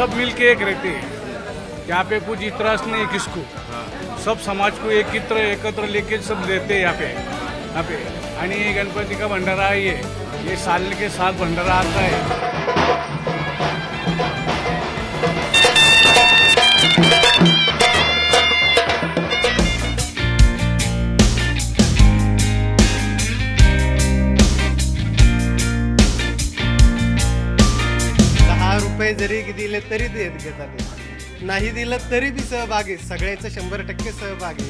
सब मिलके एक रहते हैं। यहाँ पे कुछ इतराज नहीं किसको, सब समाज को एकत्र लेके सब देते हैं यहाँ पे। आणि गणपति का भंडारा है ये साल के साथ भंडारा आता है। ₹10 जरी दिले तरी घेतात, नाही दिलं तरी बी सहभागी, सगळ्याचं 100% सहभागी।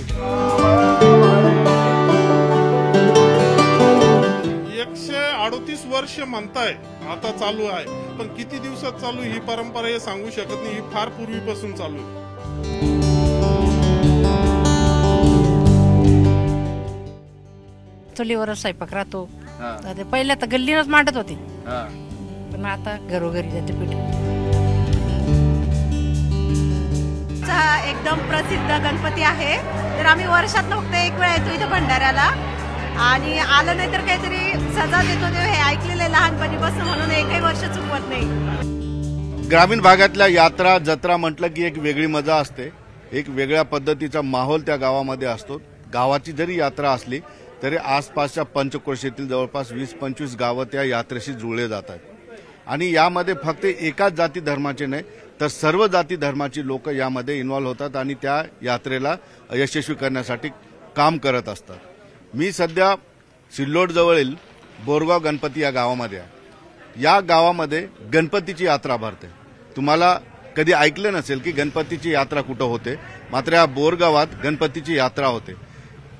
138 वर्ष म्हणताय आता चालू आहे, पण किती दिवसात चालू ही परंपरा हे सांगू शकत नाही। ही फार पूर्वीपासून चालू आहे। चुलीवर स्वयंपाक राहतो, ते पहिल्या तर गल्लीनच मांडत होते, पण आता घरोघरी जाते पीठ। एकदम प्रसिद्ध गणपती आहे, तर आम्ही वर्षात फक्त एक वेळा येतो इथे भंडाऱ्याला, आणि आलं नाही तर काहीतरी सजा देतो ते हे ऐकलेले लहानपणीपासून, म्हणून एकही वर्ष चुकवत नाही। ग्रामीण भागातल्या यात्रा जत्रा म्हटलं की एक वेगळी मजा असते, एक वेगळ्या पद्धतीचा माहोल त्या गावामध्ये असतो। गावाची जरी यात्रा असली तरी आसपासच्या पंचक्रोशीतील जवळपास 20-25 गावं त्या यात्रेशी जुळले जातात, आणि यामध्ये फक्त एकाच जाती धर्माचे नाही तर सर्व जाती धर्माची लोक यामध्ये इन्व्हॉल्व होतात आणि त्या यात्रेला यशस्वी करण्यासाठी काम करत असतात। मी सध्या सिल्लोड जवळील बोरगाव गणपती या गावामध्ये आहे। या गावामध्ये गणपतीची यात्रा भरते। तुम्हाला कधी ऐकलं नसेल की गणपतीची यात्रा कुठं होते, मात्र या बोरगावात गणपतीची यात्रा होते।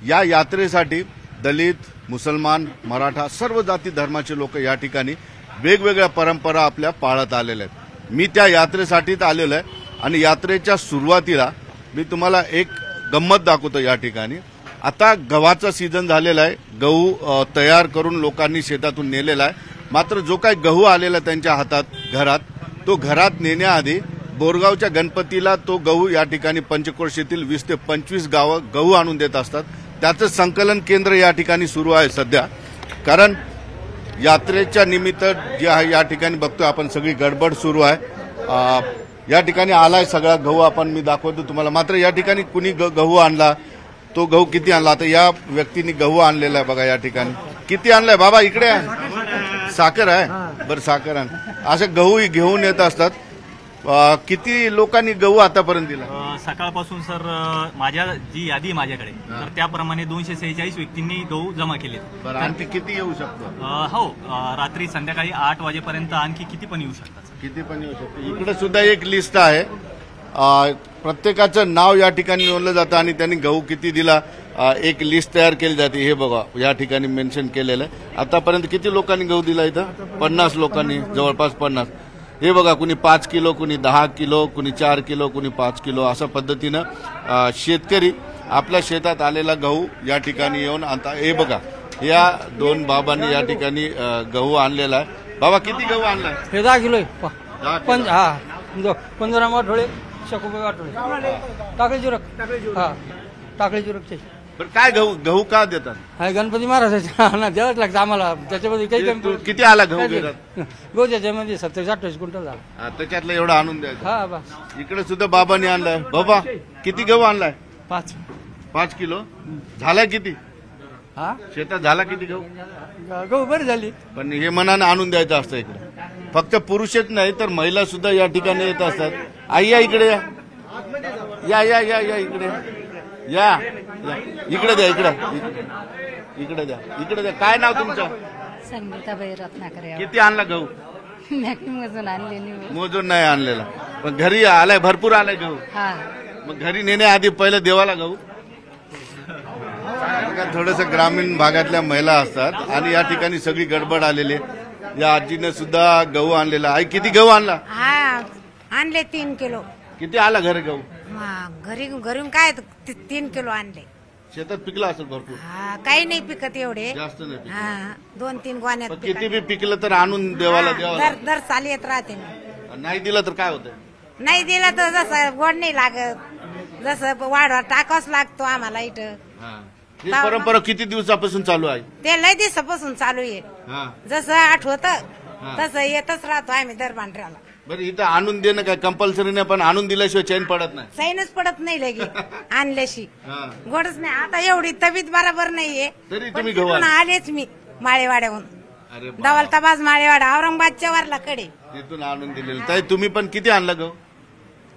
या यात्रेसाठी दलित, मुसलमान, मराठा सर्व जाती धर्माचे लोक या ठिकाणी वेगवेगळ्या परंपरा आपल्या पाळत आलेल्या आहेत। मी त्या यात्रेसाठीच आलेलो आहे, आणि यात्रेच्या सुरुवातीला मी तुम्हाला एक गंमत दाखवतो। या ठिकाणी आता गव्हाचा सीझन झालेला आहे, गहू तयार करून लोकांनी शेतातून नेलेला आहे, मात्र जो काही गहू आलेला त्यांच्या हातात घरात, तो घरात नेण्याआधी बोरगावच्या गणपतीला तो गहू या ठिकाणी पंचक्रोशीतील 20 ते 25 गावं गहू आणून देत असतात। त्याचं संकलन केंद्र या ठिकाणी सुरू आहे सध्या, कारण यात्रेच्या निमित्त जे आहे या ठिकाणी बघतोय आपण सगळी गडबड सुरू आहे। या ठिकाणी आलाय सगळा गहू, आपण मी दाखवतो तुम्हाला, मात्र या ठिकाणी कुणी गहू आणला, तो गहू किती आणला, आता या व्यक्तीने गहू आणलेला आहे बघा। या ठिकाणी किती आणलाय बाबा, इकडे आहे साखर आहे, बरं साखर आण, असे गहू घेऊन येत असतात। किती लोकांनी गहू आतापर्यंत दिला? सकाळपासून सर माझ्या जी यादी आहे माझ्याकडे, तर त्याप्रमाणे 246 व्यक्तींनी गहू जमा केले। बरं, आणखी किती येऊ शकतो? हो, रात्री संध्याकाळी 8 वाजेपर्यंत आणखी किती पण येऊ शकतात। किती पण येऊ शकतो। इकडे सुद्धा एक लिस्ट आहे, प्रत्येकाचं नाव या ठिकाणी नोंदलं जातं आणि त्यांनी गहू किती दिला एक लिस्ट तयार केली जाते। हे बघा या ठिकाणी मेन्शन केलेलं आहे। आतापर्यंत किती लोकांनी गहू दिला इथं? 50 लोकांनी, जवळपास 50। हे बघा, कुणी 5 किलो, कुणी 10 किलो, कुणी 4 किलो, कुणी 5 किलो, अशा पद्धतीनं शेतकरी आपल्या शेतात आलेला गहू या ठिकाणी येऊन आणतात। हे बघा, या 2 बाबांनी या ठिकाणी गहू आणलेला आहे। बाबा किती गहू आणलाय? हे 10 किलो आहे। 15 आठवडे शकूबाई आठवडे टाकळी जुरक, हा टाकळी जुरकचे। पण काय गहू का देतात? हाय गणपती महाराजांच्या द्यावंच लागतं आम्हाला, त्याच्यामध्ये काही किती आला गहू? गहू त्याच्यामध्ये 27-28 क्विंटल झाला, त्याच्यातलं एवढं आणून द्यायचं। हा बस। इकडे सुद्धा बाबांनी आणलाय। बाबा किती गहू आणलाय? 5 किलो झालाय किती? हा शेतात झाला किती गहू? गहू बरी झाली, पण हे मनानं आणून द्यायचं असतं। इकडे फक्त पुरुषच नाही तर महिला सुद्धा या ठिकाणी येत असतात। आई या इकडे, या या या या इकडे या, इकडे द्या, इकडे द्या। काय नाव तुमचं? संगीताबाई रत्नाकर। किती आणला गहू? मोजून आणलेली, मोजून नाही आणलेला, पण घरी आलाय, भरपूर आलाय गहू। मग घरी नेण्याआधी पहिले देवाला गहू। थोडस ग्रामीण भागातल्या महिला असतात आणि या ठिकाणी सगळी गडबड आलेली। या आजीने सुद्धा गहू आणलेला। आई किती गहू आणला? आणले 3 किलो। किती आला घरी गहू? घरून काय 3 किलो आणले। शेतात पिकला असेल भरपूर? काही नाही पिकत एवढे, जास्त नाही। 2-3 गोण्यात किती बी पिकलं तर आणून देवाला द्यावं? दर साली येत राहते। नाही दिलं तर काय होतं? नाही दिलं तर जसं गोड नाही लागत, जसं वाढ टाकावंच लागतो आम्हाला इथं। ही परंपरा किती दिवसापासून चालू आहे? ते लय दिवसापासून चालू आहे, जसं आठवत तसं येतच राहतो आम्ही दर भांडऱ्याला. बरं इथं आणून देणं काय कंपल्सरी नाही, पण आणून दिल्याशिवाय चैन पडत नाही. सैनच पडत नाही लगे आणल्याशी हा. गोडच नाही. आता एवढी तब्येत बरोबर नाहीये तरी पण तुम्ही गहू तिकडून आणले. आलेच मी माळेवाड्याहून. अरे बाप. दौलताबाद माळेवाडा औरंगाबादच्या वरला कडे. तिथून आणून दिलेलं. ताई तुम्ही पण किती आणलं गहू?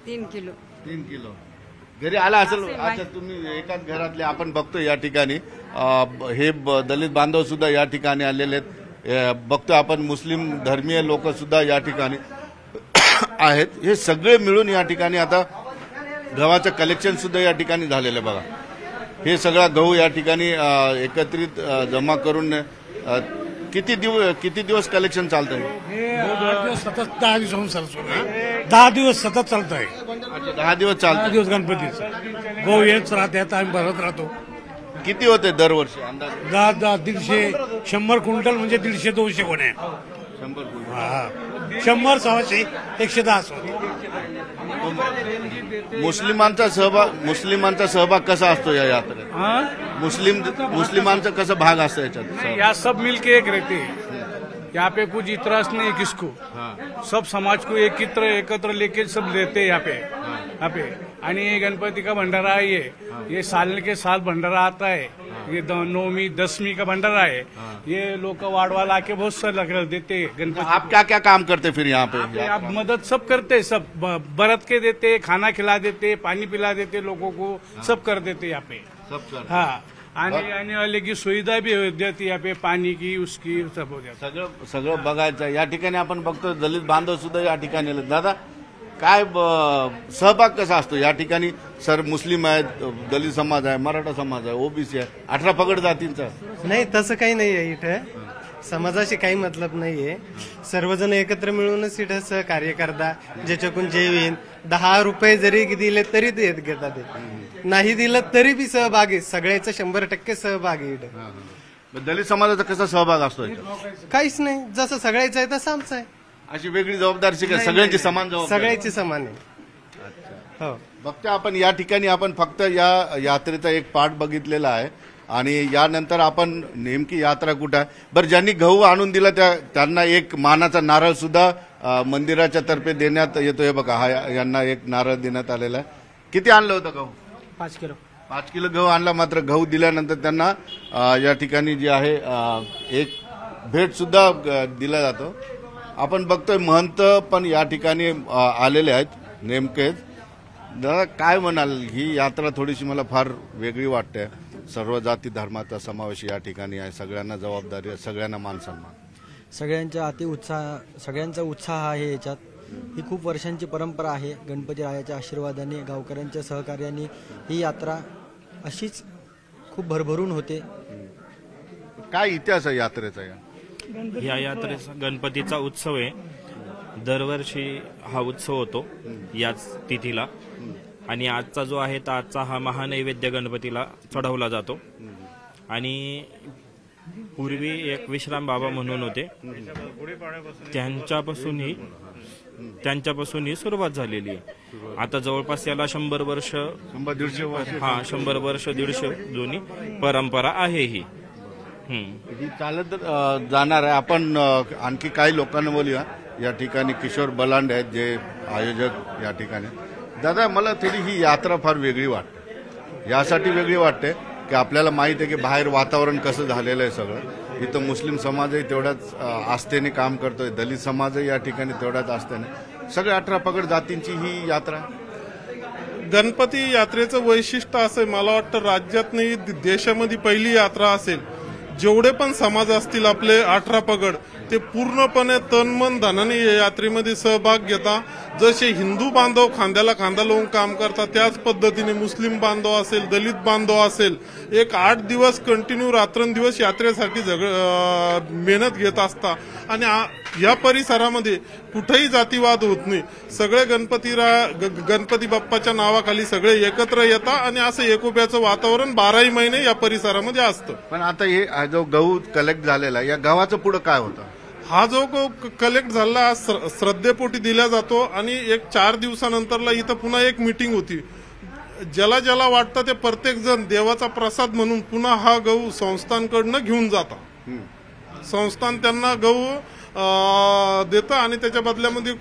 3 किलो. 3 किलो घरी आला असेल. अच्छा तुम्ही एकाच घरातले. आपण बघतो या ठिकाणी हे दलित बांधव सुद्धा या ठिकाणी आलेले आहेत. बघतो आपण मुस्लिम धर्मीय लोक सुद्धा या ठिकाणी आहेत. हे सगळे मिळून या ठिकाणी आता गव्हाचं कलेक्शन सुद्धा या ठिकाणी झालेलं आहे. बघा हे सगळा गहू या ठिकाणी एकत्रित जमा करून किती दिवस कलेक्शन चालतंय? 10 दिवस सतत चालत आहे. 10 दिवस चालतं. दिवस गणपतीचं गहू येत राहते. आता आम्ही भरत राहतो. किती होते दरवर्षी अंदाज? 100 100 क्विंटल म्हणजे 150-200 गोण्या. 100 100 100 110. मुस्लिमांचा सहभाग कसा असतो या यात्रेत? मुस्लिमांचा कसा भाग असतो याच्यात? यहाँ सब मिलके एक रहते हैं. यहाँ पे कुछ इतरास नहीं है किसको. सब समाज को एकत्र लेके सब लेते हैं यहाँ पे. आणि ये गणपति का भंडारा है. ये साल के साल भंडारा आता है. ये 9वीं 10वीं का भंडारा है. ये लोग वार्ड आके बहुत सारे लग देते हैं गणपति. आप क्या क्या काम करते फिर यहाँ पे? आप मदद सब करते हैं. सब बरत के देते, खाना खिला देते, पानी पिला देते लोगों को. सब कर देते यहाँ पे. सब हाँ आने वाले की सुविधा भी हो जाती यहाँ पे. पानी की उसकी सब हो जाती. सगळं बघायचं. या ठिकाणी आपण बघतो दलित बांधव सुद्धा या ठिकाणी आले. दादा काय सहभाग कसा असतो या ठिकाणी? सर मुस्लिम आहेत, दलित समाज आहे, मराठा समाज आहे, ओबीसी आहे, 18 पगड जातींचा. नाही तसं काही नाहीये. इथं समाजाशी काही मतलब नाहीये. सर्वजण एकत्र मिळूनच इथं सहकार्य करता. ज्याच्याकडून जे येईल 10 रुपये जरी दिले तरी देत घेतात. नाही दिलं तरी बी सहभाग आहे. सगळ्याचा 100% सहभाग आहे इथं. दलित समाजाचा कसा सहभाग असतो? काहीच नाही. जसं सगळ्याचं आहे तसं आमचं आहे. अशी वेगळी जबाबदारी का? सगळ्यांची समान जबाबदारी? सगळ्याची समान आहे. हो बघतो आपण या ठिकाणी आपण फक्त या यात्रेचा एक पार्ट बघितलेला आहे आणि यानंतर आपण नेमकी यात्रा कुठं आहे. बरं ज्यांनी गहू आणून दिला त्यांना एक मानाचा नारळ सुद्धा मंदिराच्या तर्फे देण्यात येतो. हे बघा हा यांना एक नारळ देण्यात आलेला आहे. किती आणलं होतं गहू? 5 किलो. 5 किलो गहू आणला. मात्र गहू दिल्यानंतर त्यांना या ठिकाणी जे आहे एक भेट सुद्धा दिला जातो. आपण बघतोय महंत पण या ठिकाणी आलेले आहेत. नेमकेच दादा काय म्हणाल? ही यात्रा थोडीशी मला फार वेगळी वाटते. सर्व जाती धर्माचा समावेश या ठिकाणी आहे. सगळ्यांना जबाबदारी आहे, सगळ्यांना मान सन्मान, सगळ्यांचा उत्साह आहे याच्यात. ही खूप वर्षांची परंपरा आहे. गणपती रायाच्या आशीर्वादाने, गावकऱ्यांच्या सहकार्याने ही यात्रा अशीच खूप भरभरून होते. काय इतिहास आहे यात्रेचा? या यात्रेचा गणपतीचा उत्सव आहे. दरवर्षी हा उत्सव होतो याच तिथीला. आणि आजचा जो आहे तर आजचा हा महानैवेद्य गणपतीला चढवला जातो. आणि पूर्वी एक विश्राम बाबा म्हणून होते, त्यांच्यापासून ही सुरुवात झालेली आहे. आता जवळपास याला 100 वर्ष 100-150 वर्ष. हा 100 वर्ष 150 जुनी परंपरा आहे ही. ही चालत जाणार आहे. आपण आणखी काही लोकांना बोलूया. या ठिकाणी किशोर बलांडे आहेत जे आयोजक या ठिकाणी. दादा मला थोडी ही यात्रा फार वेगळी वाटते. यासाठी वेगळी वाटते की आपल्याला माहित आहे की बाहेर वातावरण कसं झालेलं आहे सगळं. इथं मुस्लिम समाजही तेवढ्याच आस्थेने काम करतोय, दलित समाजही या ठिकाणी तेवढ्याच आस्थेने. सगळे 18 पगड जातींची ही यात्रा. गणपती यात्रेचं वैशिष्ट्य असं मला वाटतं राज्यात नाही देशामध्ये पहिली यात्रा असेल. जेवढे पण समाज असतील आपले 18 पगड ते पूर्णपणे तनमन धनाने या यात्रेमध्ये सहभाग घेता. जसे हिंदू बांधव खांद्याला खांदा लावून काम करतात त्याच पद्धतीने मुस्लिम बांधव असेल, दलित बांधव असेल, एक 8 दिवस कंटिन्यू रात्रंदिवस यात्रेसाठी मेहनत घेत असता. आणि या परिसरामध्ये कुठेही जातीवाद होत नाही. सगळे गणपती बाप्पाच्या नावाखाली सगळे एकत्र येतात आणि असं एकोप्याचं वातावरण 12ही महिने या परिसरामध्ये असतं. पण आता हे जो गहू कलेक्ट झालेला या गव्हाचं पुढे काय होतं? हा जो कलेक्ट झाला श्रद्धेपोटी दिला जातो आणि एक 4 दिवसानंतरला इथं पुन्हा एक मीटिंग होती. ज्याला वाटतं ते प्रत्येक जण देवाचा प्रसाद म्हणून पुन्हा हा गहू संस्थांकडनं घेऊन जातात. संस्थान त्यांना गहू देतं आणि त्याच्या बदल्यामध्ये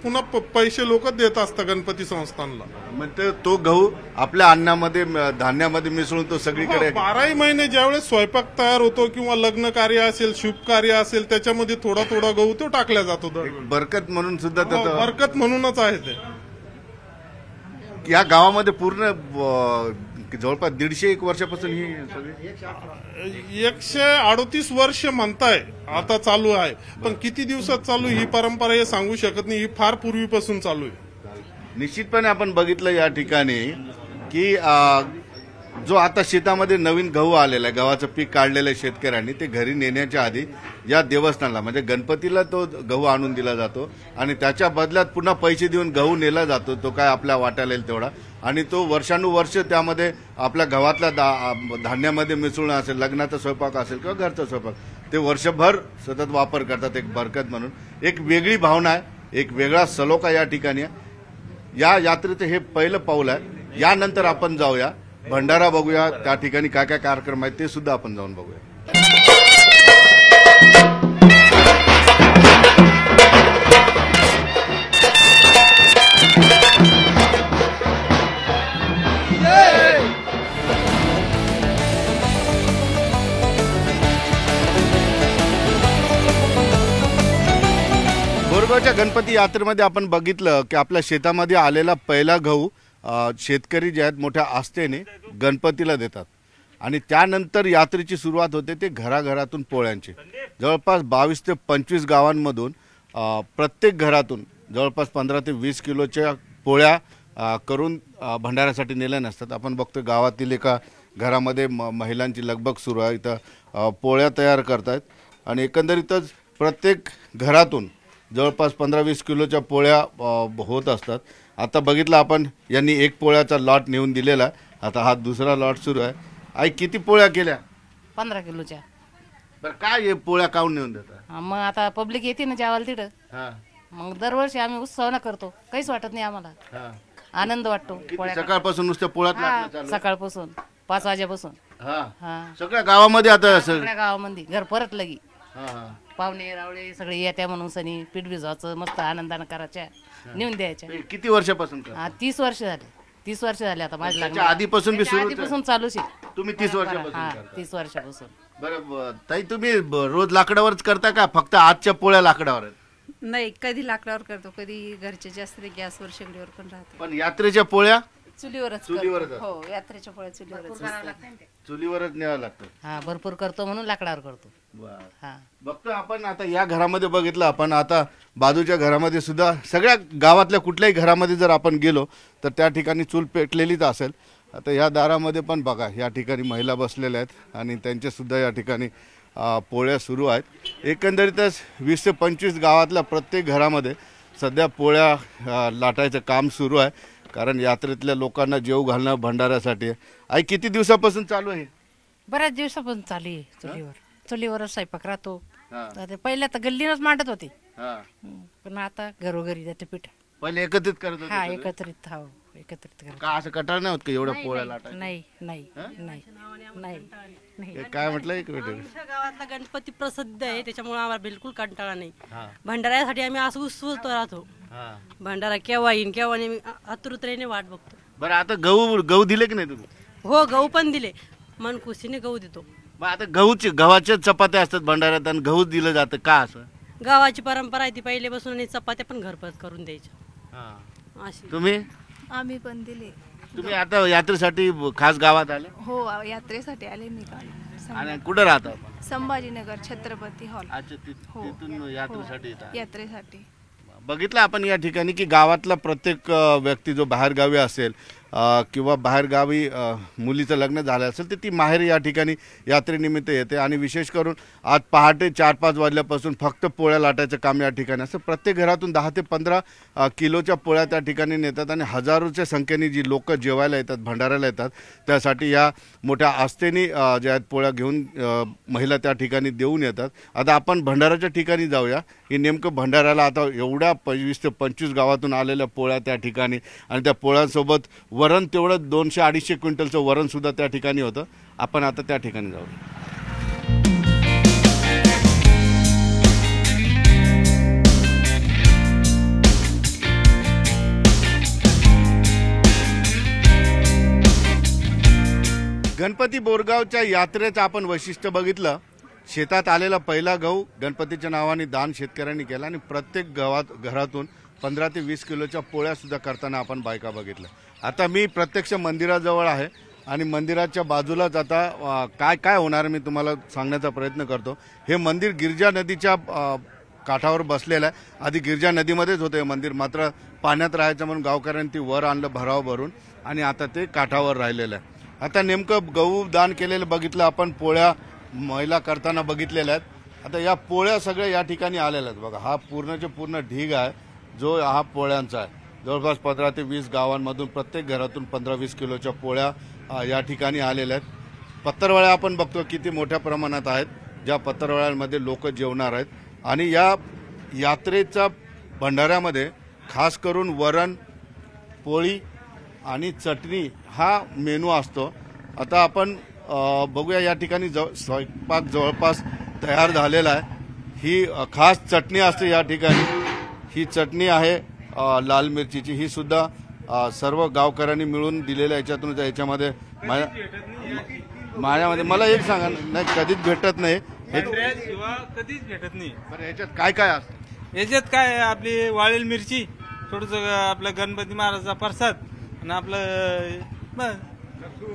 पुन्हा पैसे लोक देत असतात गणपती संस्थानला. मग तो गहू आपल्या अन्नामध्ये धान्यामध्ये मिसळून तो सगळीकडे 12ही महिने ज्यावेळेस स्वयंपाक तयार होतो किंवा लग्न कार्य असेल, शुभ कार्य असेल, त्याच्यामध्ये थोडा थोडा गहू तो टाकला जातो. बरकत म्हणून सुद्धा त्याचं बरकत म्हणूनच आहे ते. या गावामध्ये पूर्ण जवळपास 150 वर्षापासून ही सगळी 138 वर्ष म्हणताय आता चालू आहे, पण किती दिवसात चालू ही परंपरा हे सांगू शकत नाही. ही फार पूर्वीपासून चालू आहे. निश्चितपणे आपण बघितलं या ठिकाणी की जो आता शेतामध्ये नवीन गहू आलेला आहे, गव्हाचं पीक काढलेलं आहे शेतकऱ्यांनी, ते घरी नेण्याच्या आधी या देवस्थानाला म्हणजे गणपतीला तो गहू आणून दिला जातो आणि त्याच्या बदल्यात पुन्हा पैसे देऊन गहू नेला जातो, तो काय आपल्या वाट्याला येईल तेवढा, आणि तो वर्षानुवर्ष त्यामध्ये आपल्या गव्हातल्या धान्यामध्ये मिसळणं असेल, लग्नाचा स्वयंपाक असेल किंवा घरचा स्वयंपाक, ते वर्षभर सतत वापर करतात एक बरकत म्हणून. एक वेगळी भावना आहे, एक वेगळा सलोखा या ठिकाणी आहे. या यात्रेचं हे पहिलं पाऊल आहे. यानंतर आपण जाऊया भंडारा बघूया, त्या ठिकाणी काय काय कार्यक्रम आहेत ते सुद्धा आपण जाऊन बघूया. बोरगावच्या गणपती यात्रेमध्ये आपण बघितलं की आपल्या शेतामध्ये आलेला पहिला गहू शेतकरी जे आहेत मोठ्या आस्थेने गणपतीला देतात आणि त्यानंतर यात्रेची सुरुवात होते ते घराघरातून पोळ्यांची. जवळपास 22 ते 25 गावांमधून प्रत्येक घरातून जवळपास 15 ते 20 किलोच्या पोळ्या करून भंडाऱ्यासाठी नेल्या नसतात. आपण बघतो गावातील एका घरामध्ये महिलांची लगबग सुरू आहे, इथं पोळ्या तयार करतायत आणि एकंदरीतच प्रत्येक घरातून जवळपास 15-20 किलोच्या पोळ्या होत असतात. आता बघितलं आपण, यांनी एक पोळ्याचा लॉट नेऊन दिलेला आहे, आता हा दुसरा लॉट सुरू आहे. आई किती पोळ्या केल्या? 15 किलोच्या. बरं, काय हे पोळ्या काऊन नेऊन देतात? मग आता पब्लिक येते ना जेवायला तिथं, मग दरवर्षी आम्ही उत्सवानं करतो, काहीच वाटत नाही आम्हाला, आनंद वाटतो. सकाळपासून नुसत्या पोळ्यात सकाळपासून 5 वाजेपासून सगळ्या गावामध्ये आता सगळ्या गावामध्ये घर परत लगी पाहुणे रावळे सगळे येत्या म्हणून सनी पीठ भिजवायचं, मस्त आनंदानं करायच्या, नेऊन द्यायच्या. किती वर्षापासून? 30 वर्ष झाले. 30 वर्ष झाले आता माझ्या लग्नाला. आधीपासून आधीपासून चालूच आहे. तुम्ही 30 वर्षापासून? 30 वर्षापासून. बरं ताई, तुम्ही रोज लाकडावरच करता का फक्त आजच्या पोळ्या लाकडावर? नाही, कधी लाकडावर करतो, कधी घरचे जास्त गॅसवर शेगडीवर पण राहतो. पण यात्रेच्या पोळ्या चुलीवरच. हो, यात्रेच्या पोळ्या चुलीवरच न्यावं लागतं. हा, भरपूर करतो म्हणून लाकडावर करतो. बघतो आपण आता या घरामध्ये बघितलं आपण, आता बाजूच्या घरामध्ये सुद्धा, सगळ्या गावातल्या कुठल्याही घरामध्ये जर आपण गेलो तर त्या ठिकाणी चूल पेटलेलीच असेल. आता या दारामध्ये पण बघा, या ठिकाणी महिला बसलेल्या आहेत आणि त्यांच्या सुद्धा या ठिकाणी पोळ्या सुरू आहेत. एकंदरीतच 20 ते 25 गावातल्या प्रत्येक घरामध्ये सध्या पोळ्या लाटायचं काम सुरू आहे, कारण यात्रेतल्या लोकांना जेव घालणं भंडाऱ्यासाठी. आई किती दिवसापासून चालू आहे? बऱ्याच दिवसापासून चालू आहे. चुलीवरच स्वयंपाक राहतो. पहिल्या तर गल्लीनच मांडत होते, पण आता घरोघरी जाते पीठ. पहिले एकत्रित करत होते? हा, एकत्रित. हो, एकत्रित करत. का असं कटाळ नाही होत का एवढ्या पोळ्या लाटायला? नाही नाही नाही नाही. काय म्हटलं? एक मिनिट. गावातला गणपती प्रसिद्ध आहे, त्याच्यामुळे आम्हाला बिलकुल कंटाळा नाही. भंडाऱ्यासाठी आम्ही असं उत्सुक राहतो, भंडारा केव्हा येईन केव्हा नाही, आतुरतेने वाट बघतो. बरं, आता गहू दिले की नाही तुम्ही? हो, गहू पण दिले, मन खुशीने गहू देतो. आता गव्हाच्या चपात्या असतात भंडाऱ्यात आणि गहू दिलं जातं का? असं गावाची परंपरा आहे ती पहिलेपासून, आणि चपात्या पण घरपोच करून द्यायच्या अशी. तुम्ही? आम्ही पण दिले. तुम्ही आता यात्रेसाठी खास गावात आले? हो, यात्रेसाठी आले मी काल. आणि कुठं राहता? संभाजीनगर छत्रपती हॉल. अच्छा, तिथून यात्रेसाठी येतात? यात्रेसाठी. बघितलं आपण या ठिकाणी की गावातला प्रत्येक व्यक्ती जो बाहेरगावी असेल किंवा बाहेरगावी मुलीचं लग्न झालं असेल तर ती माहेर या ठिकाणी यात्रेनिमित्त येते. आणि विशेष करून आज पहाटे 4-5 वाजल्यापासून फक्त पोळ्या लाटायचं काम या ठिकाणी असतं. प्रत्येक घरातून 10 ते 15 किलोच्या पोळ्या त्या ठिकाणी नेतात आणि हजारोच्या संख्येने जी लोक जेवायला येतात, भंडाऱ्याला येतात, त्यासाठी या मोठ्या आस्थेने ज्या आहेत पोळ्या घेऊन महिला त्या ठिकाणी देऊन येतात. आता आपण भंडाऱ्याच्या ठिकाणी जाऊया की नेमकं भंडाऱ्याला आता एवढ्या 20 ते 25 गावातून आलेल्या पोळ्या त्या ठिकाणी, आणि त्या पोळ्यांसोबत वरण तेवढं 200-250 क्विंटलचं वरण सुद्धा त्या ठिकाणी होतं. आपण आता त्या ठिकाणी जाऊ. गणपती बोरगावच्या यात्रेचं आपण वैशिष्ट्य बघितलं. शेतात आलेला पहिला गहू गणपतीच्या नावाने दान शेतकऱ्यांनी केला आणि प्रत्येक घरातून 15 ते 20 किलोच्या पोळ्या सुद्धा करताना आपण बायका बघितल्या. आता मी प्रत्यक्ष मंदिराजवळ आहे आणि मंदिराच्या बाजूलाच आता काय काय होणार मी तुम्हाला सांगण्याचा प्रयत्न करतो. हे मंदिर गिरजा नदीच्या काठावर बसलेलं आहे. आधी गिरजा नदीमध्येच होतं हे मंदिर, मात्र पाण्यात राहायचं म्हणून गावकऱ्यांनी ती वर आणलं भराव भरून आणि आता ते काठावर राहिलेलं आहे. आता नेमकं गहू दान केलेलं बघितलं आपण, पोळ्या महिला करताना बघितलेल्या आहेत. आता या पोळ्या सगळ्या या ठिकाणी आलेल्या आहेत बघा. हा पूर्णच्या पूर्ण ढीग आहे जो हा पोळ्यांचा आहे. जवळपास 15 ते 20 गावांमधून प्रत्येक घरातून 15-20 किलोच्या पोळ्या या ठिकाणी आलेल्या आहेत. पत्तरवळ्या आपण बघतो किती मोठ्या प्रमाणात आहेत, ज्या पत्तरवळ्यांमध्ये लोक जेवणार आहेत. आणि या यात्रेच्या भंडाऱ्यामध्ये खास करून वरण, पोळी आणि चटणी हा मेनू असतो. आता आपण बघूया या ठिकाणी स्वयंपाक जवळपास तयार झालेला आहे. ही खास चटणी असते या ठिकाणी. ही चटणी आहे लाल मिरचीची. ही सुद्धा सर्व गावकऱ्यांनी मिळून दिलेल्या याच्यातून याच्यामध्ये माझ्यामध्ये मला एक सांगा, नाही कधीच भेटत नाही कधीच भेटत नाही. बरं याच्यात काय काय असतं? याच्यात काय आपली वाळेल मिरची, थोडस आपलं गणपती महाराजचा प्रसाद आणि आपलं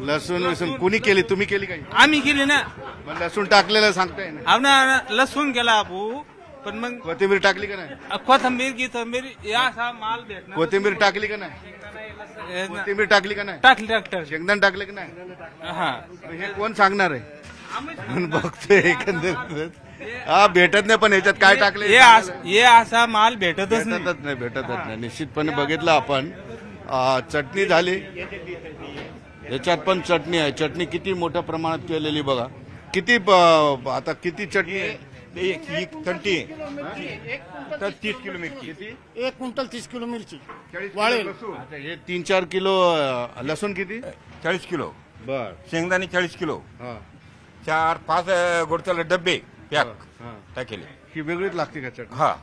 लसूण लसूण कुणी केली, तुम्ही केली काही? आम्ही केली ना. लसूण टाकलेलं सांगताय ना? लसूण केला आपू, पण मग कोथिंबीर टाकली का नाही? कोथिंबीर या असा माल भेटणार. कोथिंबीर टाकली का नाही? कोथिंबीर टाकली का नाही? टाकली. शेंगदाण टाकले का नाही? हा, हे कोण सांगणार आहे? बघतोय एकंदरीत हा भेटत नाही. पण ह्याच्यात काय टाकले हे असा माल भेटतच नाही. निश्चितपणे बघितलं आपण. चटणी झाली, याच्यात पण चटणी आहे. चटणी किती मोठ्या प्रमाणात केलेली बघा. किती आता किती चटणी आहे? एक कंटी 30 किलो मिरची. किती? 1 क्विंटल 30 किलो मिरची. वाळेल. आता हे 3-4 किलो लसूण. किती? 40 किलो. बर. शेंगदाणे 40 किलो. 4-5 गोडचाला डब्बे पॅक टाकेले. ही वेगळीच लागते का चटणी? हा.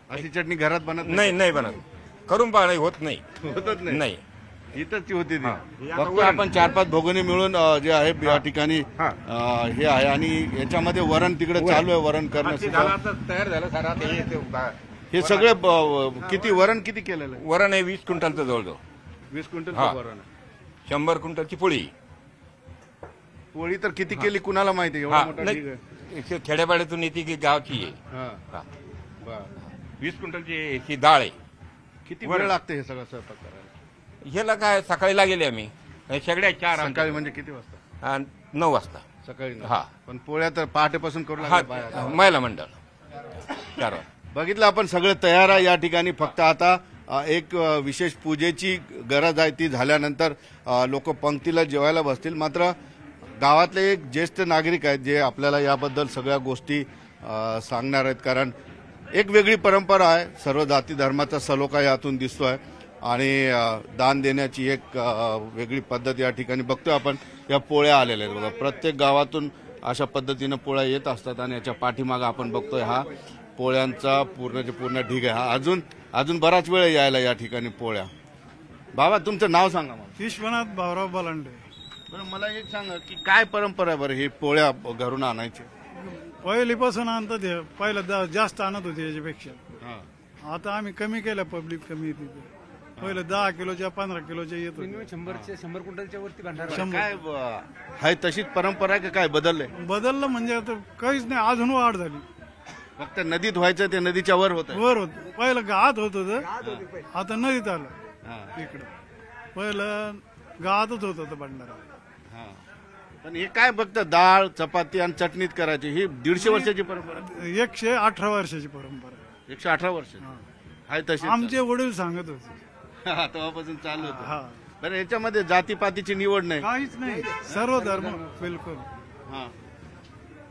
अशी चटणी घरात बनत नाही बनत. करून पहा, होत नाही. होतच नाही. इथं ती होती ती. आता फक्त आपण 4-5 भगोनी मिळून जे आहे या ठिकाणी हे आहे. आणि याच्यामध्ये वरण तिकडे चालू आहे, वरण करणं तयार झालं सारा. हे सगळे किती वरण किती केलेलं आहे? वरण आहे 20 क्विंटलचं जवळजवळ. 20 क्विंटल वरण. 100 क्विंटलची पोळी. पोळी तर किती केली कुणाला माहिती? एवढा मोठा ढीग आहे. खेड्यापाड्यातून येते की गावची आहे. 20 क्विंटलची ही डाळ आहे. किती वेळ लागते हे सगळं स्वयंपाक करायला? ह्याला काय सकाळी लागेले आम्ही सगळ्या 4. सकाळी म्हणजे किती वाजता? 9 वाजता सकाळी. हा. पण पोळ्या तर पहाटेपासून करू लागल्या. महिला मंडळ 4 वाजता. बघितलं आपण सगळं तयार आहे या ठिकाणी. फक्त आता एक विशेष पूजेची गरज आहे. ती झाल्यानंतर लोक पंक्तीला जेवायला बसतील. मात्र गावातले एक ज्येष्ठ नागरिक आहेत जे आपल्याला याबद्दल सगळ्या गोष्टी सांगणार आहेत. कारण एक वेगळी परंपरा आहे. सर्व जाती धर्माचा सलोखा यातून दिसतोय आणि दान देण्याची एक वेगळी पद्धत या ठिकाणी बघतोय आपण. या पोळ्या आलेल्या आहेत बघा. प्रत्येक गावातून अशा पद्धतीनं पोळ्या येत असतात आणि याच्या पाठीमागं आपण बघतोय हा पोळ्यांचा पूर्णच्या पूर्ण ढीग आहे. हा अजून बराच वेळ यायला या ठिकाणी पोळ्या. बाबा तुमचं नाव सांगा मला. विश्वनाथ भाऊराव बलांडे. बरं मला एक सांगा की काय परंपरा आहे बरं ही पोळ्या घरून आणायची? पहिलीपासून आणतात हे. पहिलं जास्त आणत होते याच्यापेक्षा. आता आम्ही कमी केल्या, पब्लिक कमी येते. पहिलं 10 किलोच्या 15 किलोच्या येत होते. 100 क्विंटलच्या वरती भंडारा. काय आहे तशीच परंपरा आहे का काय बदललंय? बदललं म्हणजे आता काहीच नाही, अजून वाढ झाली. फक्त नदीत व्हायचं ते नदीच्या वर होत. पहिलं गावात होत होतं, आता नदीत आलं. इकडं पहिलं गावातच होत होतं भंडारा. पण हे काय फक्त डाळ चपाती आणि चटणीत करायची? ही 150 वर्षाची परंपरा. 118 वर्षाची परंपरा. 118 वर्ष आहे तशी. आमचे वडील सांगत होते तेव्हापासून चालू होतं. बरं याच्यामध्ये जातीपातीची निवड नाही? काहीच नाही. सर्व धर्म बिलकुल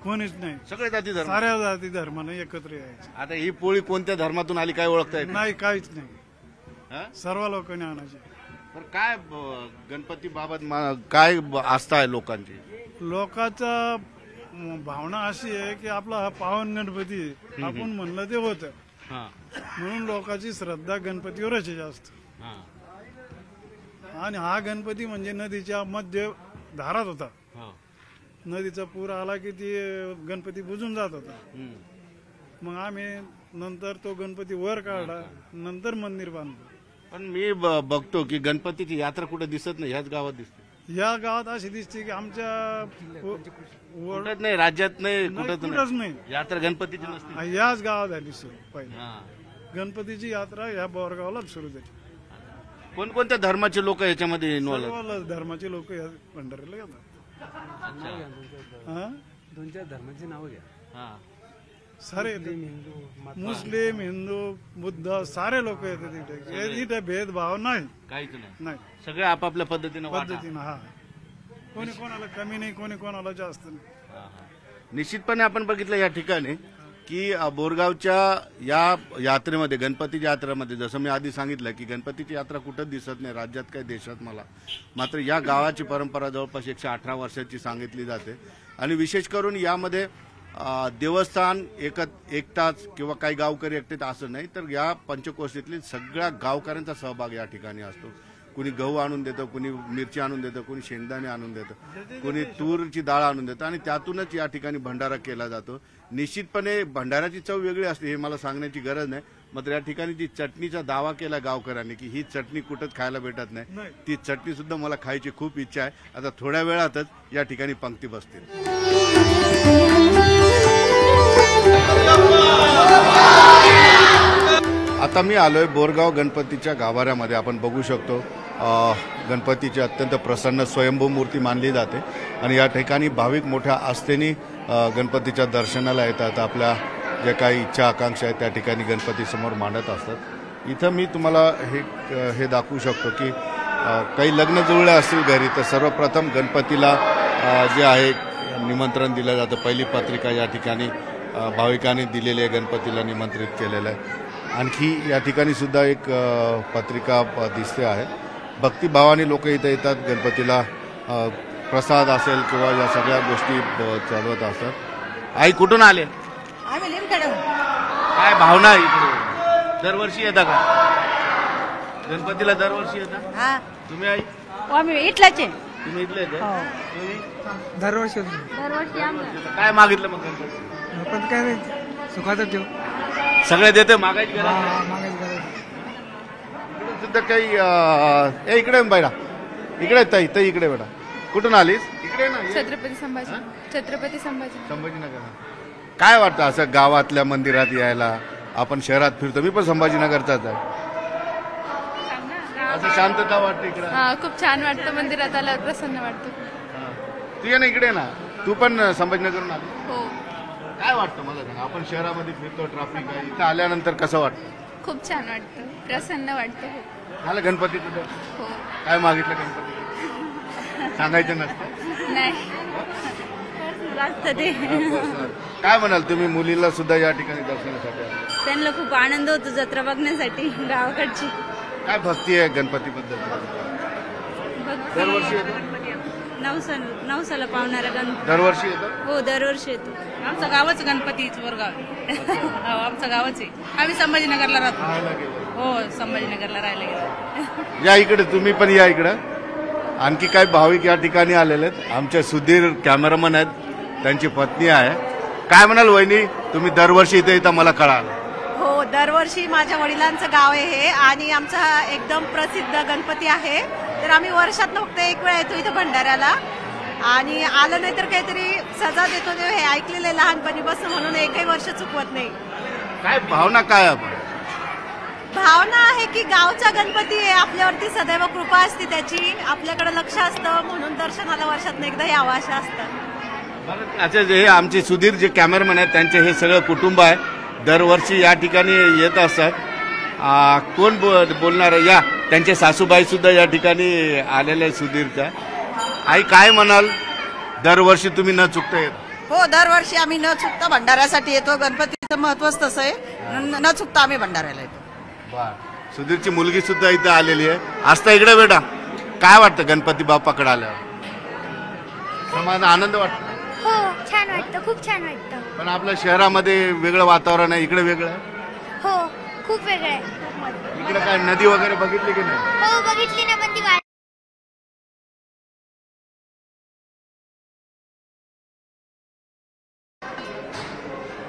कोणीच नाही. सगळे जाती धर्म, साऱ्या जाती धर्माने एकत्र यायचे. आता ही पोळी कोणत्या धर्मातून आली काय ओळखता येत नाही? काहीच नाही. सर्व लोकांनी आणायचे. पण काय गणपती बाबत काय आस्था आहे लोकांची? लोकांचा भावना अशी आहे की आपला हा पावन गणपती आपण म्हणलं ते होतं, म्हणून लोकांची श्रद्धा गणपतीवरच आहे जास्त. आणि हा गणपती म्हणजे नदीच्या मध्य धारात होता. नदीचा पूर आला की ती गणपती बुजून जात होता. मग आम्ही नंतर तो गणपती वर काढला, नंतर मंदिर बांधलं. पण मी बघतो की गणपतीची यात्रा कुठे दिसत नाही, ह्याच गावात दिसते. या गावात अशी दिसते की आमच्या कुठंच नाही, राज्यात नाही, कुठंच नाही यात्रा गणपतीची नसते. याच गावात झाली सुरू. पहिले गणपतीची यात्रा या बोरगावलाच सुरू झाली. कोणकोणत्या धर्माचे लोक याच्यामध्ये इन्व्हॉल्व आहेत? सर्व धर्माचे लोक या भंडाऱ्याला येतात. दोन चार धर्माची नावं घ्या. सारे मुस्लिम, हिंदू, बुद्ध सारे लोक येतात इथे. इथे भेदभाव नाही, काहीच नाही. सगळे आपापल्या पद्धतीने हा. कोणी कोणाला कमी नाही, कोणी कोणाला जास्त नाही. निश्चितपणे आपण बघितलं या ठिकाणी की बोरगावच्या या यात्रेमध्ये, गणपतीच्या यात्रेमध्ये, जसं मी आधी सांगितलं की गणपतीची यात्रा कुठंच दिसत नाही राज्यात काय देशात मला. मात्र या गावाची परंपरा जवळपास 118 वर्षाची सांगितली जाते. आणि विशेष करून यामध्ये देवस्थान एकटाच किंवा काही गावकरी एकटेच असं नाही, तर या पंचक्रोशीतली सगळ्या गावकऱ्यांचा सहभाग या ठिकाणी असतो. कुणी गहू आणून देतं, कुणी मिरची आणून देतं, कुणी शेंगदाणे आणून देतं, कुणी तूरची डाळ आणून देतं आणि त्यातूनच या ठिकाणी भंडारा केला जातो. निश्चितपणे भंडाऱ्याची चव वेगळी असते हे मला सांगण्याची गरज नाही. मात्र या ठिकाणी जी चटणीचा दावा केला गावकऱ्यांनी की ही चटणी कुठंच खायला भेटत नाही, ती चटणी सुद्धा मला खायची खूप इच्छा आहे. आता थोड्या वेळातच या ठिकाणी पंक्ती बसतील. आता मी आलोय बोरगाव गणपतीच्या गाभाऱ्यामध्ये. आपण बघू शकतो गणपतीची अत्यंत प्रसन्न स्वयंभू मूर्ती मानली जाते आणि या ठिकाणी भाविक मोठ्या आस्थेने गणपतीच्या दर्शनाला येतात. आपल्या ज्या काही इच्छा आकांक्षा आहेत त्या ठिकाणी गणपतीसमोर मांडत असतात. इथं मी तुम्हाला हे दाखवू शकतो की काही लग्न जुळले असतील घरी तर सर्वप्रथम गणपतीला जे आहे निमंत्रण दिलं जातं. पहिली पत्रिका या ठिकाणी भाविकांनी दिलेली आहे, गणपतीला निमंत्रित केलेलं आहे. आणखी या ठिकाणी सुद्धा एक पत्रिका दिसते आहे. भक्तिभावाने लोक इथं येतात, गणपतीला प्रसाद असेल किंवा या सगळ्या गोष्टी चालवत असतात. आई कुठून आले? आम्ही लिमखेडून. काय भावना आहे इकडे? दरवर्षी येता का गणपतीला? दरवर्षी येता तुम्ही आई? आम्ही इथलाच आहे. तुम्ही इथले येते? दरवर्षी काय मागितलं मग गणपती? गणपती काय नाही, सुखाचं ठेव. सगळे देते, मागायची गरज सुद्धा काही. इकडे बायडा, इकडे ताई ताई इकडे बेटा. कुठून आलीस? इकडे ना. छत्रपती संभाजीनगर. काय वाटतं असं गावातल्या मंदिरात यायला? आपण शहरात फिरतो, मी पण संभाजीनगरचाच आहे. असं शांतता वाटते इकडे? खूप छान वाटतं. मंदिरात आल्यावर प्रसन्न वाटतं. तू ये ना इकडे ना. तू पण संभाजीनगरहून आली? हो. काय वाटतं मला सांग? आपण शहरामध्ये फिरतो, ट्रॅफिक आहे, इथं आल्यानंतर कसं वाटतं? खूप छान वाटतं, प्रसन्न वाटतं. झालं गणपती तुझं? हो. काय मागितलं गणपती? सांगायचं नसतं? नाही. ते काय म्हणाल तुम्ही? मुलीला सुद्धा या ठिकाणी दर्शनासाठी आले? त्यांना खूप आनंद होतो जत्रा बघण्यासाठी गावाकडची. काय भक्ती आहे गणपतीबद्दल? दरवर्षी येतो? नवसाला पावणारा गणपती दरवर्षी येतो? हो, दरवर्षी येतो. आमचं गावच गणपतीच बोरगाव. हो, आमचं गावच आहे. आम्ही संभाजीनगरला राहतो. हो, संभाजीनगरला राहायला गेलो. या इकडे, तुम्ही पण या इकडं. आणखी काही भाविक या ठिकाणी आलेले आहेत. आमचे सुधीर कॅमेरामन आहेत, त्यांची पत्नी आहे. काय म्हणाल वहिनी, तुम्ही दरवर्षी इथे येता मला कळालं? हो, दरवर्षी माझ्या वडिलांचं गाव आहे हे आणि आमचा एकदम प्रसिद्ध गणपती आहे. तर आम्ही वर्षात फक्त एक वेळा येतो इथं भंडाऱ्याला आणि आलं नाही तर काहीतरी सजा देतो ते हे ऐकलेलं आहे लहानपणीपासून, म्हणून एकही वर्ष चुकवत नाही. काय भावना काय आपण? भावना आहे की गावचा गणपती आहे, आपल्यावरती सदैव कृपा असते त्याची, आपल्याकडे लक्ष असतं म्हणून दर्शनाला वर्षात एकदा यावं असं असतं. अच्छा, हे आमचे सुधीर जे कॅमेरामॅन आहेत त्यांचे हे सगळं कुटुंब आहे, दरवर्षी या ठिकाणी येत असतात. कोण बोलणार आहे? या त्यांचे सासूबाई सुद्धा या ठिकाणी आलेले सुधीरच्या. आई काय म्हणाल? दरवर्षी तुम्ही न चुकता येत? हो, दरवर्षी आम्ही न चुकता भंडाऱ्यासाठी येतो. गणपतीचं महत्वच तसं आहे, न चुकता आम्ही भंडाऱ्याला येतो. सुधीरची मुलगी सुद्धा इथं आलेली आहे. आस्था इकडे बेटा, काय वाटतं गणपती बाप्पाकडे आल्यावर? समाधान, आनंद वाटतो? हो, छान वाटतं, खूप छान वाटतं. पण आपल्या शहरामध्ये वेगळं वातावरण आहे, इकडे वेगळं आहे? हो, खूप वेगळं आहे. इकडे काय नदी वगैरे बघितली की नाही? हो, बघितली ना, पण ती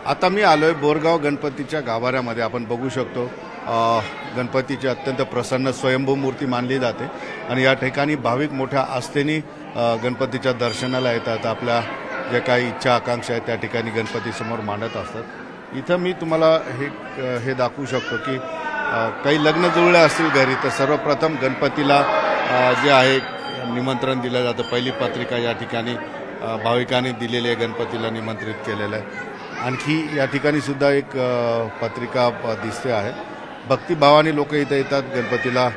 आता मी आलोय बोरगाव गणपतीच्या गाभाऱ्यामध्ये. आपण बघू शकतो गणपतीची अत्यंत प्रसन्न स्वयंभू मूर्ती मानली जाते आणि या ठिकाणी भाविक मोठ्या आस्थेने गणपतीच्या दर्शनाला येतात. आपल्या ज्या काही इच्छा आकांक्षा आहेत त्या ठिकाणी गणपतीसमोर मांडत असतात. इथं मी तुम्हाला हे दाखवू शकतो की काही लग्न जुळले असतील घरी तर सर्वप्रथम गणपतीला जे आहे निमंत्रण दिलं जातं. पहिली पत्रिका या ठिकाणी भाविकांनी दिलेली आहे, गणपतीला निमंत्रित केलेलं आहे. आणखी या ठिकाणी सुद्धा एक पत्रिका दिसते आहे. भक्तिभावाने लोक इथं येतात, गणपतीला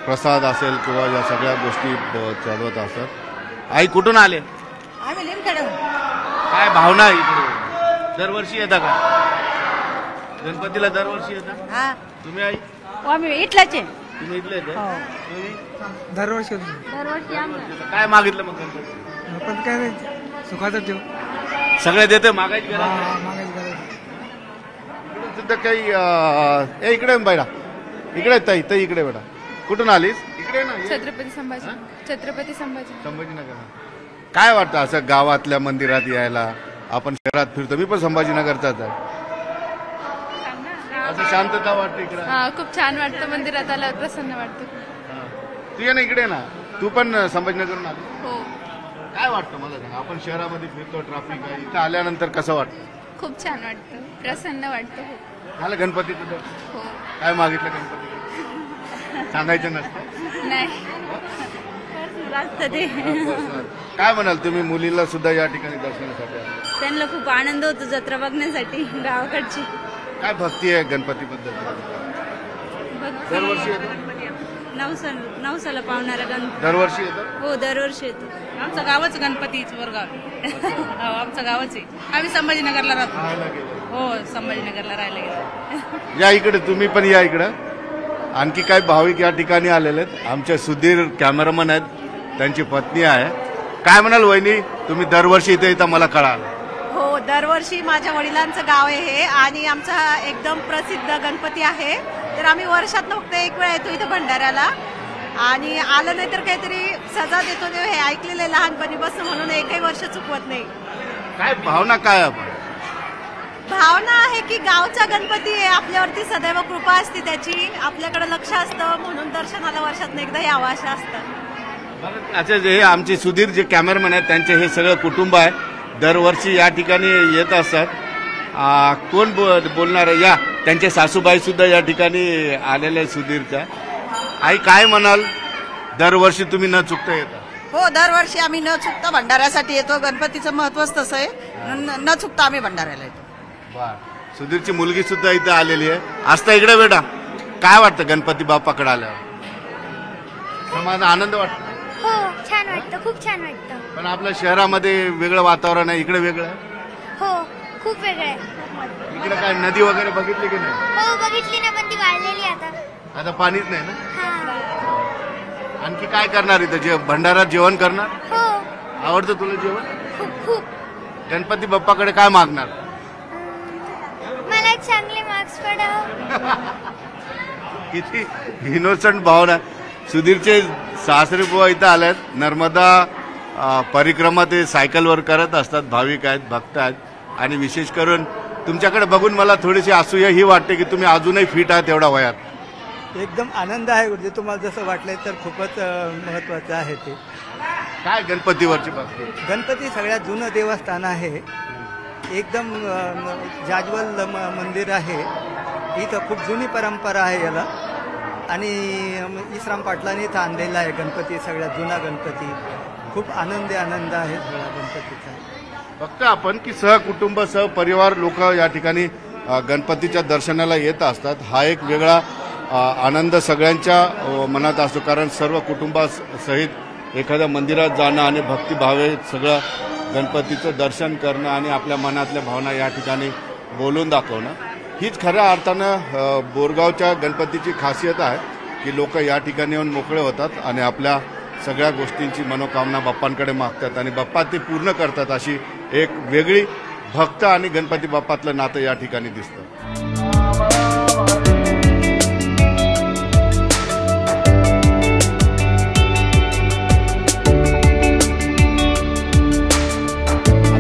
प्रसाद असेल किंवा या सगळ्या गोष्टी चढवत असतात. आई कुठून आले? आम्ही लिमखेडून. काय भावना आहे इकडे? दरवर्षी येता का गणपतीला? दरवर्षी येतात. हा तुम्ही आई? आम्ही इथलाच आहे. तुम्ही इथले दरवर्षी काय मागितलं मग गणपती? पण काय नाही, सुखाचं ठेव. सगळे देते, मागायची गरज नाही. सुद्धा काही इकडे बेटा, इकडे ताई ताई इकडे बेटा. कुठून आलीस? इकडे ना. छत्रपती संभाजीनगर. काय वाटतं असं गावातल्या मंदिरात यायला? आपण शहरात फिरतो, मी पण संभाजीनगरचाच आहे. असं शांतता वाटते इकडे? खूप छान वाटतं. मंदिरात आल्यावर प्रसन्न वाटतं. तू ये ना इकडे ना. तू पण संभाजीनगरहून आली? हो. काय वाटतं मला सांगा? आपण शहरामध्ये फिरतो, ट्रॅफिक आहे, इथं आल्यानंतर कसं वाटतं? खूप छान वाटतं, प्रसन्न वाटतं. झालं गणपतीचं दर्शन? हो. काय मागितलं गणपती? सांगायचं नसतं. नाही. काय म्हणाल तुम्ही? मुलीला सुद्धा या ठिकाणी दर्शनासाठी आले? त्यांना खूप आनंद होतो जत्रा बघण्यासाठी गावाकडची. काय भक्ती आहे गणपतीबद्दल? दरवर्षी येतो? नवसाला पावणारा गणपती दरवर्षी येतो? हो, दरवर्षी येतो. आमचं गावच गणपतीच वरगाव. हो, आमचं गावच आहे. आम्ही संभाजीनगरला राहतो. हो, संभाजीनगरला राहायला गेलो. या इकडे, तुम्ही पण या इकडं. आणखी काही भाविक या ठिकाणी आलेले आहेत. आमचे सुधीर कॅमेरामन आहेत, त्यांची पत्नी आहे. काय म्हणाल वहिनी, तुम्ही दरवर्षी इथे येता मला कळालं? हो, दरवर्षी माझ्या वडिलांचं गाव आहे हे आणि आमचा एकदम प्रसिद्ध गणपती आहे. तर आम्ही वर्षात फक्त एक वेळा येतो इथं भंडाऱ्याला आणि आलं नाही तर काहीतरी सजा देतो ते हे ऐकलेलं लहानपणीपासून, म्हणून एकही वर्ष चुकवत नाही. काय भावना काय आपण? भावना आहे की गावचा गणपती आहे, आपल्यावरती सदैव कृपा असते त्याची, आपल्याकडे लक्ष असतं, म्हणून दर्शनाला वर्षात एकदा यावं असं असतं. अच्छा, हे आमचे सुधीर जे कॅमेरामॅन आहेत त्यांचे हे सगळं कुटुंब आहे, दरवर्षी या ठिकाणी येत असतात. कोण बोलणार आहे? या त्यांचे सासूबाई सुद्धा या ठिकाणी आलेले सुधीरच्या. आई काय म्हणाल? दरवर्षी तुम्ही न चुकता येता? हो, दरवर्षी आम्ही न चुकता भंडाऱ्यासाठी येतो. गणपतीचं महत्वच तसं आहे, न चुकता आम्ही भंडाऱ्याला येतो. सुधीरची मुलगी सुद्धा इथे आलेली आहे. आस्था इकडे बेटा, काय वाटतं गणपती बाप्पाकडे आल्यावर? समाधान, आनंद वाटतो? हो, छान वाटतं, खूप छान वाटतं. पण आपल्या शहरामध्ये वेगळं वातावरण आहे, इकडे वेगळं? हो, खूप वेगळं आहे. इकडे काय नदी वगैरे बघितली की नाही? हो, बघितली ना, पण ती वाढलेली आता पाणीच नाही ना. आणखी काय करणार इथं? भंडारात जेवण करणार? हो. आवडतं तुला जेवण? खूप खूप. गणपती बाप्पाकडे काय मागणार? मला चांगले मार्क्स पडाव. किती इनोसंट भावना. सुधीरचे सासरे बुवा इथं आल्यात. नर्मदा परिक्रमा ते सायकलवर करत असतात. भाविक आहेत, भक्त आहेत आणि विशेष करून तुमच्याकडे बघून मला थोडीशी असूया ही वाटते की तुम्ही अजूनही फिट आहात एवढ्या वयात. एकदम आनंद आहे गुरुजी. तुम्हाला जसं वाटलंय तर खूपच महत्वाचं आहे ते. काय गणपतीवरची भक्ती? गणपती सगळ्यात जुनं देवस्थान आहे. एकदम जाज्वल मंदिर आहे. इथं खूप जुनी परंपरा आहे याला आणि इस्राम पाटलांनी इथं आणलेला आहे गणपती, सगळ्यात जुना गणपती. खूप आनंद आहे सगळ्या गणपतीचा. बघता आपण की सहकुटुंब सहपरिवार लोक या ठिकाणी गणपतीच्या दर्शनाला येत असतात. हा एक वेगळा आनंद सगळ्यांच्या मनात असतो, कारण सर्व कुटुंबासहित एखाद्या मंदिरात जाणं आणि भक्तिभावे सगळं गणपतीचं दर्शन करणं आणि आपल्या मनातल्या भावना या ठिकाणी बोलून दाखवणं हीच खऱ्या अर्थानं बोरगावच्या गणपतीची खासियत आहे की लोक या ठिकाणी येऊन मोकळे होतात आणि आपल्या सगळ्या गोष्टींची मनोकामना बाप्पांकडे मागतात आणि बाप्पा ते पूर्ण करतात. अशी एक वेगळी भक्त आणि गणपती बाप्पातलं नातं या ठिकाणी दिसतं.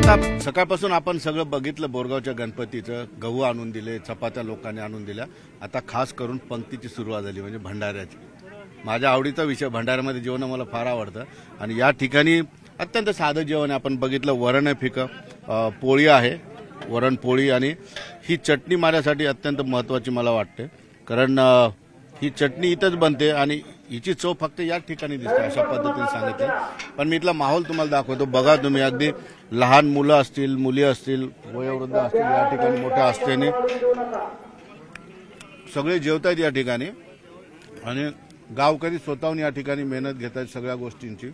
आता सकाळपासून आपण सगळं बघितलं. बोरगावच्या गणपतीचं गहू आणून दिले, चपात्या लोकांनी आणून दिल्या. आता खास करून पंक्तीची सुरुवात झाली, म्हणजे भंडाऱ्याची. माझ्या आवडीचा विषय भंडाऱ्यामध्ये जेवण मला फार आवडतं. आणि या ठिकाणी अत्यंत साधं जेवण आहे. आपण बघितलं वरण आहे, फिकं पोळी आहे, वरण पोळी, आणि ही चटणी माझ्यासाठी अत्यंत महत्त्वाची मला वाटते. कारण ही चटणी इथंच बनते आणि हिची चव फक्त याच ठिकाणी दिसते, अशा पद्धतीने सांगितलं. पण मी इथला माहोल तुम्हाला दाखवतो. बघा तुम्ही, अगदी लहान मुलं असतील, मुली असतील, वयोवृद्ध असतील, या ठिकाणी मोठ्या असतेने सगळे जेवत आहेत या ठिकाणी. आणि गावकरी स्वतःहून या ठिकाणी मेहनत घेत आहेत सगळ्या गोष्टींची.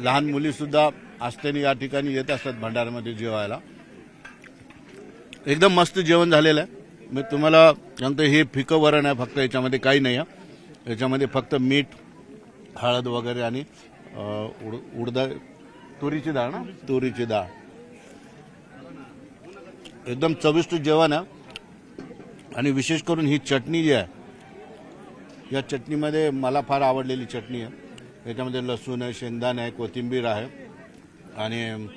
लहान मुली सुद्धा असतेने या ठिकाणी येत असतात भंडाऱ्यामध्ये जेवायला. एकदम मस्त जेवण झालेलं आहे. मी तुम्हाला सांगतो, हे फिकं वरण आहे, फक्त याच्यामध्ये काही नाही आहे. याच्यामध्ये फक्त मीठ, हळद वगैरे आणि तुरीची डाळ ना, तुरीची डाळ. एकदम चविष्ट जेवण आहे. आणि विशेष करून ही चटणी जी आहे, या चटणीमध्ये मला फार आवडलेली चटणी आहे. याच्यामध्ये लसूण आहे, शेंगदाणे आहे, कोथिंबीर आहे आणि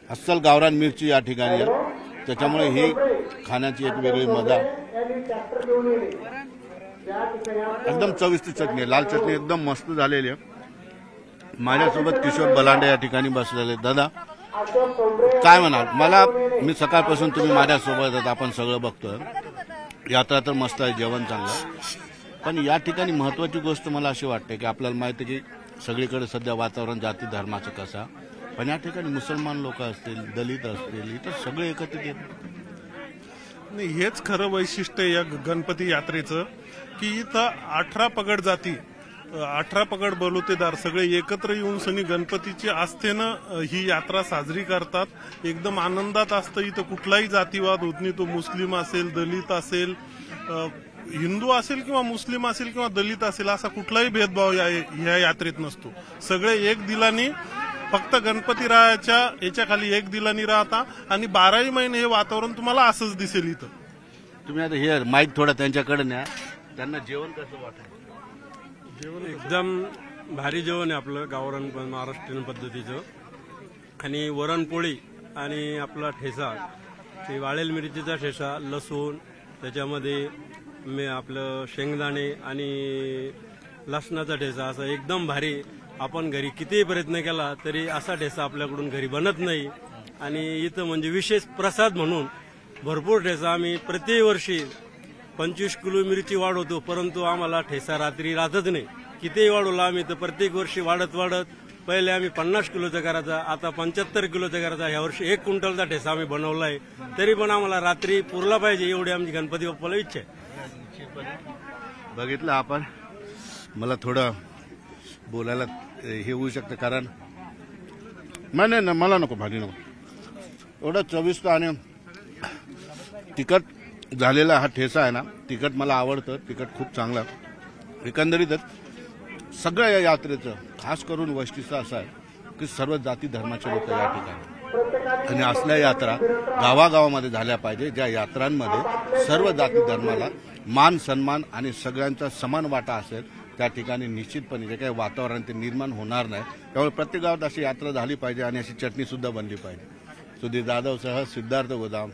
अस्सल गावरान मिरची या ठिकाणी आहे. त्याच्यामुळे ही खाण्याची एक वेगळी मजा. एकदम चविष्ट चटणी आहे, लाल चटणी एकदम मस्त झालेली आहे. माझ्यासोबत किशोर बलांडे या ठिकाणी बसलेले. दादा काय म्हणाल? मी सकाळपासून तुम्ही माझ्यासोबत आहेत, आपण सगळं बघतोय. यात्रा तर मस्त आहे, जेवण चांगलं आहे. पण या ठिकाणी महत्वाची गोष्ट मला अशी वाटते की आपल्याला माहिती आहे की सगळीकडे सध्या वातावरण जाती धर्माचं कसं, पण या ठिकाणी मुसलमान लोक असतील, दलित असतील, इतर सगळे एकत्रित येतात. नाही, हेच खरं वैशिष्ट्य आहे या गणपती यात्रेचं, की इथं 18 पगड जाती, 18 पगड बलुतेदार सगळे एकत्र येऊन सनी गणपतीची आस्थेनं ही यात्रा साजरी करतात. एकदम आनंदात असतं. इथं कुठलाही जातीवाद होत नाही. तो मुस्लिम असेल, दलित असेल, हिंदू असेल किंवा मुस्लिम असेल किंवा दलित असेल, असा कुठलाही भेदभाव या यात्रेत नसतो. सगळे एक दिलानी फक्त गणपतीरायाच्या याच्या खाली एक दिलानी राहता आणि 12ही महिने हे वातावरण तुम्हाला असंच दिसेल इथं. तुम्ही आता हे माईक थोडा त्यांच्याकडे न्या. त्यांना जेवण कसं वाटतं? जेवण एकदम भारी जेवण आहे आपलं, गावरान महाराष्ट्रीयन पद्धतीचं. आणि वरणपोळी आणि आपला ठेचा, ते वाळेल मिरचीचा ठेचा, लसूण, त्याच्यामध्ये आपलं शेंगदाणे आणि लसणाचा ठेचा, असं एकदम भारी. आपण घरी कितीही प्रयत्न केला तरी असा ठेचा आपल्याकडून घरी बनत नाही. आणि इथं म्हणजे विशेष प्रसाद म्हणून भरपूर ठेचा. आम्ही प्रतिवर्षी 25 किलो मिरची वाढवतो, परंतु आम्हाला ठेचा रात्री राहतच नाही. कितीही वाढवला आम्ही तर प्रत्येक वर्षी वाढत पहिले आम्ही 50 किलोचा करायचा, आता 75 किलोचा करायचा. ह्या वर्षी 1 क्विंटलचा ठेचा आम्ही बनवलाय. तरी पण आम्हाला रात्री पुरला पाहिजे एवढी आमची गणपती बाप्पाला इच्छा आहे. बघितलं आपण. मला थोडं बोलायला हे होऊ शकतं, कारण नाही ना, मला नको, भाजी नको. एवढं चविष्ट आणि तिखट झालेला हा ठेचा आहे ना, तिखट मला आवडतं. तिखट खूप चांगलं. एकंदरीतच सगळ्या या यात्रेचं खास करून वैशिष्ट्य असं आहे की सर्व जाती धर्माचे लोक या ठिकाणी, आणि असल्या यात्रा गावागावामध्ये झाल्या पाहिजे, ज्या यात्रांमध्ये सर्व जाती धर्माला मान सन्मान आणि सगळ्यांचा समान वाटा असेल. त्या ठिकाणी निश्चितपणे जे काही वातावरण ते निर्माण होणार नाही. त्यामुळे प्रत्येक गावात अशी यात्रा झाली पाहिजे आणि अशी चटणी सुद्धा बनली पाहिजे. सुधीर जाधवसह सिद्धार्थ गोदाम.